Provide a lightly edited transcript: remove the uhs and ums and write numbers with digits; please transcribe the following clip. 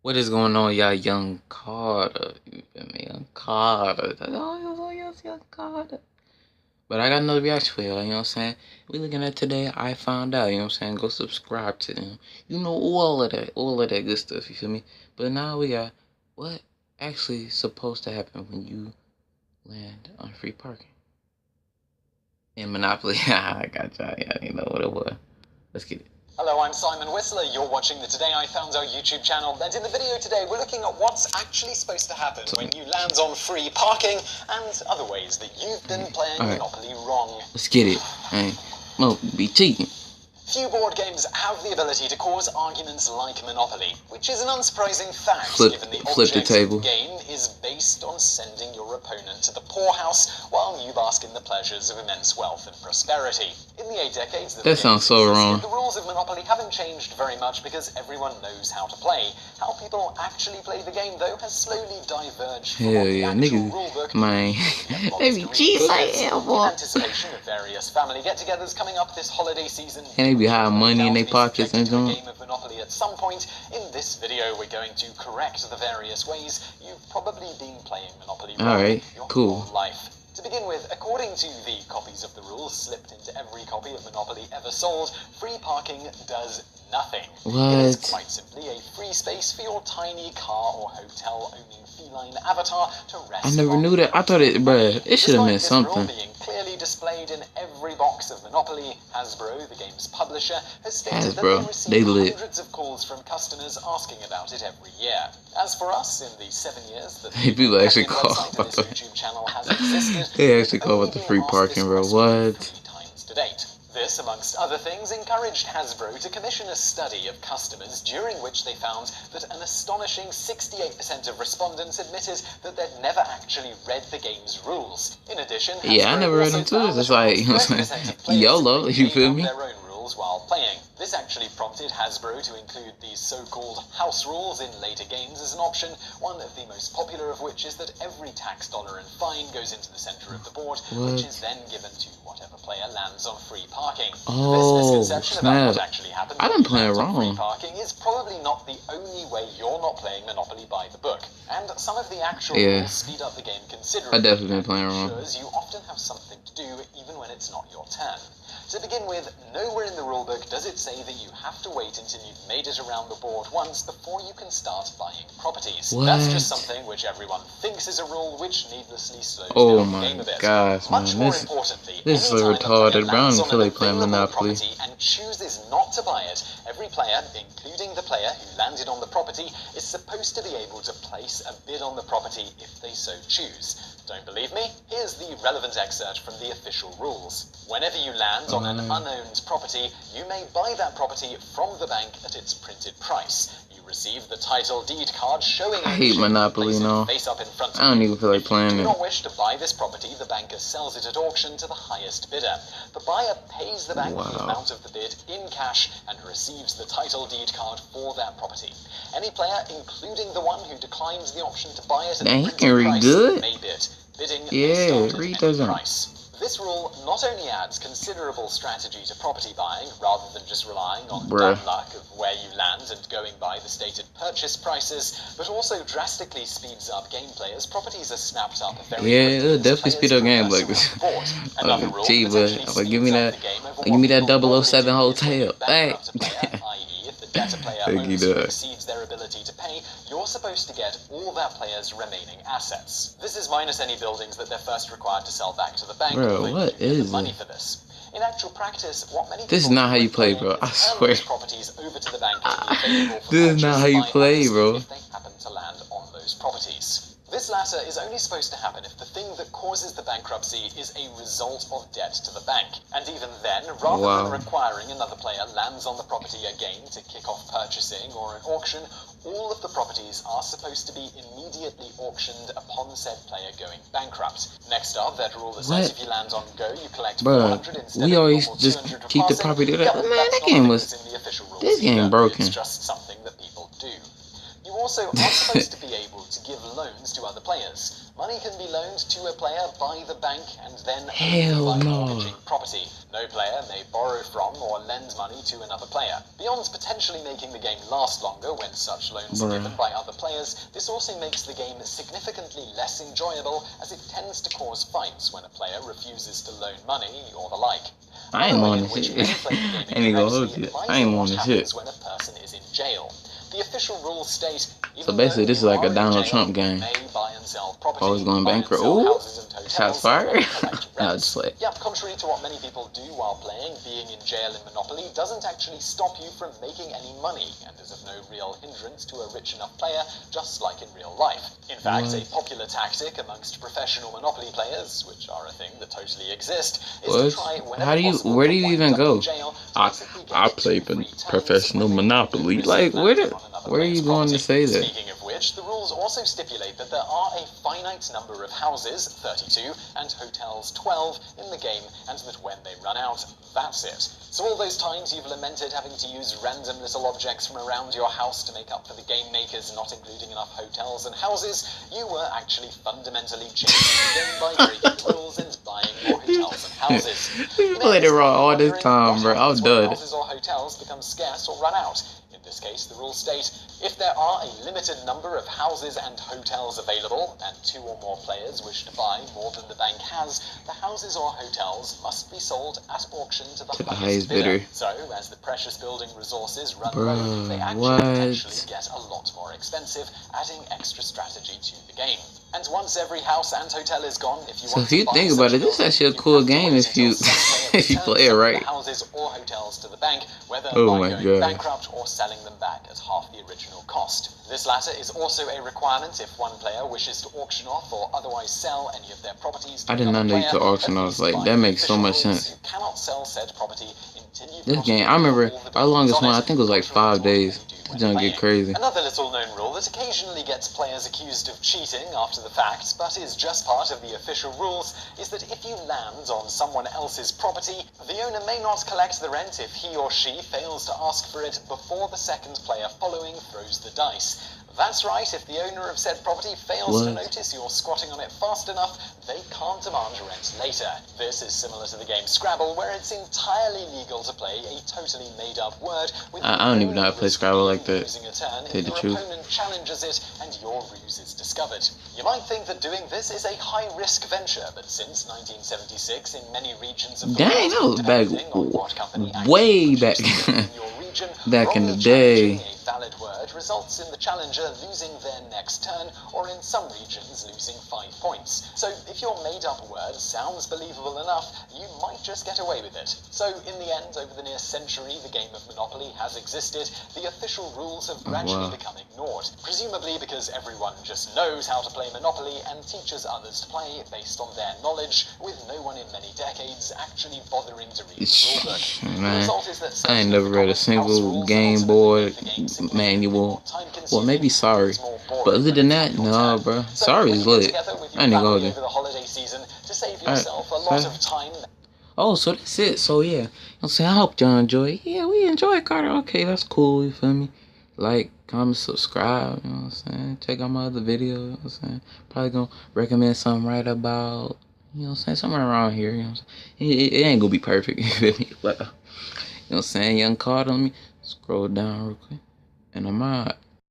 What is going on, y'all? Young Carter. You feel me? Young Carter. Oh, yes, Young Carter. But I got another reaction for y'all, you know what I'm saying? We looking at today, I found out, you know what I'm saying? Go subscribe to them. You know, all of that good stuff, you feel me? But now we got what actually supposed to happen when you land on free parking. In Monopoly. I got y'all. Y'all didn't know what it was. Let's get it. Hello, I'm Simon Whistler. You're watching the Today I Found Out YouTube channel. And in the video today, we're looking at what's actually supposed to happen when you land on free parking and other ways that you've been playing Monopoly wrong. Let's get it. Hey, Monopoly be cheating. Few board games have the ability to cause arguments like Monopoly, which is an unsurprising fact given the object of the game is based on sending your opponent to the poorhouse while you bask in the pleasures of immense wealth and prosperity. In the 8 decades that sounds so wrong. The rules of Monopoly haven't changed very much because everyone knows how to play. How people actually play the game, though, has slowly diverged from hell the yeah, actual niggas, rulebook. man. They be cheating like hell, boy. In anticipation of various family get-togethers coming up this holiday season, and they be having money in their pockets and a game of Monopoly at some point. In this video, we're going to correct the various ways you've probably been playing Monopoly your whole life. To begin with, according to the copies of the rules slipped into every copy of Monopoly ever sold, free parking does nothing. What? It is quite simply a free space for your tiny car or hotel-owning feline avatar to rest. I never knew that. I thought it, bruh, it should have meant something. Being clearly displayed in every box of Monopoly, Hasbro, the game's publisher, has stated that they receive hundreds of calls from customers asking about it every year. As for us, in the 7 years that people actually call about this YouTube channel has existed, they actually call about the free parking, bro. What? 3 times to date. This, amongst other things, encouraged Hasbro to commission a study of customers during which they found that an astonishing 68% of respondents admitted that they'd never actually read the game's rules. In addition, I never read them too. It's like, you know what I'm saying? YOLO, you feel me? Their own rules while playing. This actually prompted Hasbro to include these so-called house rules in later games as an option, one of the most popular of which is that every tax dollar and fine goes into the center of the board, which is then given to whatever player lands on free parking. Oh, this misconception about what actually happens I didn't play it wrong. Free parking is probably not the only way you're not playing Monopoly by the book, and some of the actual rules speed up the game considerably. I definitely been playing wrong. You often have something to do even when it's not your turn. To begin with, nowhere in the rulebook does it say that you have to wait until you've made it around the board once before you can start buying properties. What? That's just something which everyone thinks is a rule, which needlessly slows down the game a bit. Gosh, Much more importantly, this is so retarded, bro. I don't feel like playing Monopoly. And chooses not to buy it, every player, including the player who landed on the property, is supposed to be able to place a bid on the property if they so choose. Don't believe me? Here's the relevant excerpt from the official rules. Whenever you land on an unowned property, you may buy that property from the bank at its printed price. You receive the title deed card showing I hate Monopoly, face up in front of I don't even feel like playing it. If you do not wish to buy this property, the banker sells it at auction to the highest bidder. The buyer pays the bank the amount of the bid in cash and receives the title deed card for that property. Any player, including the one who declines the option to buy it at the printed price, may bid. Bidding read those price. This rule not only adds considerable strategy to property buying, rather than just relying on dumb luck of where you land and going by the stated purchase prices, but also drastically speeds up gameplay as properties are snapped up very quickly. It'll definitely speed up games like this. Another rule give me that 007 hotel. Hey. Debtor player exceeds their ability to pay, you're supposed to get all that player's remaining assets. This is minus any buildings that they're first required to sell back to the bank. Bro, what is money for this? In actual practice, what many this is not how you play, bro. I swear. Properties over to the bank this is not how you play, bro. If they happen to land on those properties. This latter is only supposed to happen if the thing that causes the bankruptcy is a result of debt to the bank. And even then, rather than requiring another player lands on the property again to kick off purchasing or an auction, all of the properties are supposed to be immediately auctioned upon said player going bankrupt. Next up, that rule that says if you land on go, you collect 400 instead we of always just keep the property there. Man, that game was... This game broken. It's just something that people do. You also aren't supposed to be able to give loans to other players. Money can be loaned to a player by the bank and then Hell by no. mortgaging property. No player may borrow from or lend money to another player. Beyond potentially making the game last longer when such loans are given by other players, this also makes the game significantly less enjoyable, as it tends to cause fights when a player refuses to loan money or the like. I ain't on this shit. I ain't gonna hold you. I ain't on this shit. When a person is in jail. The official rules state, so basically, this is like a Donald Trump game. Always going bankrupt. Ooh, shots fired. I'll just play. Yeah, contrary to what many people do while playing, being in jail in Monopoly doesn't actually stop you from making any money, and is of no real hindrance to a rich enough player, just like in real life. In fact, a popular tactic amongst professional Monopoly players, which are a thing that totally exist, is to try whenever possible. Where do you even go? I play professional Monopoly. Like, where are you going to say that? Speaking of which, the rules also stipulate that there are a finite number of houses, 32, and hotels, 12, in the game, and that when they run out, that's it. So all those times you've lamented having to use random little objects from around your house to make up for the game makers not including enough hotels and houses, you were actually fundamentally changing the game by breaking the rules and buying more hotels and houses. You played it wrong all this time, bro. I was done. Houses or hotels become scarce or run out. In this case, the rules state, if there are a limited number of houses and hotels available, and 2 or more players wish to buy more than the bank has, the houses or hotels must be sold at auction to the highest bidder. So, as the precious building resources run low, they actually get a lot more expensive, adding extra strategy to the game. And once every house and hotel is gone, if you want to think about it, this is actually a cool game if you if you play it right. Houses or hotels to the bank, whether by going bankrupt or selling them back at half the original cost. This latter is also a requirement if one player wishes to auction off or otherwise sell any of their properties. I did not know you could auction off. Like, that makes so much sense. You cannot sell said property until you've this game, I remember our longest one, I think it was like 5 days. It's gonna get crazy. Another little known rule that occasionally gets players accused of cheating after the fact, but is just part of the official rules, is that if you land on someone else's property, the owner may not collect the rent if he or she fails to ask for it before the second player following throws the dice. That's right, if the owner of said property fails to notice you're squatting on it fast enough, they can't demand rent later. This is similar to the game Scrabble, where it's entirely legal to play a totally made-up word with I don't even know how to play Scrabble like that. Losing a turn if your opponent challenges it and your ruse is discovered. You might think that doing this is a high-risk venture, but since 1976, in many regions of the world, that was back way back. your region, back in the day. A valid word results in the challenger losing their next turn, or in some regions losing 5 points. So if your made-up word sounds believable enough, you might just get away with it. So in the end, over the near century the game of Monopoly has existed, the official rules have gradually become ignored, presumably because everyone just knows how to play Monopoly and teaches others to play based on their knowledge, with no one in many decades actually bothering to read the rulebook. Man, the result is that I ain't never read a single Game Boy manual. Well, maybe Sorry, but other than that, no, bro. Sorry is lit. I ain't gonna go there. Oh, so that's it. So yeah, I'm saying, I hope y'all enjoy. Yeah, we enjoy Carter. Okay, that's cool. You feel me? Like, comment, subscribe. You know what I'm saying? Check out my other videos. You know what I'm saying? Probably gonna recommend something right about, you know what I'm saying, somewhere around here. You know what I'm saying? It ain't gonna be perfect. You feel me? But you know what I'm saying? Young Carter. Let me scroll down real quick, and I'm out.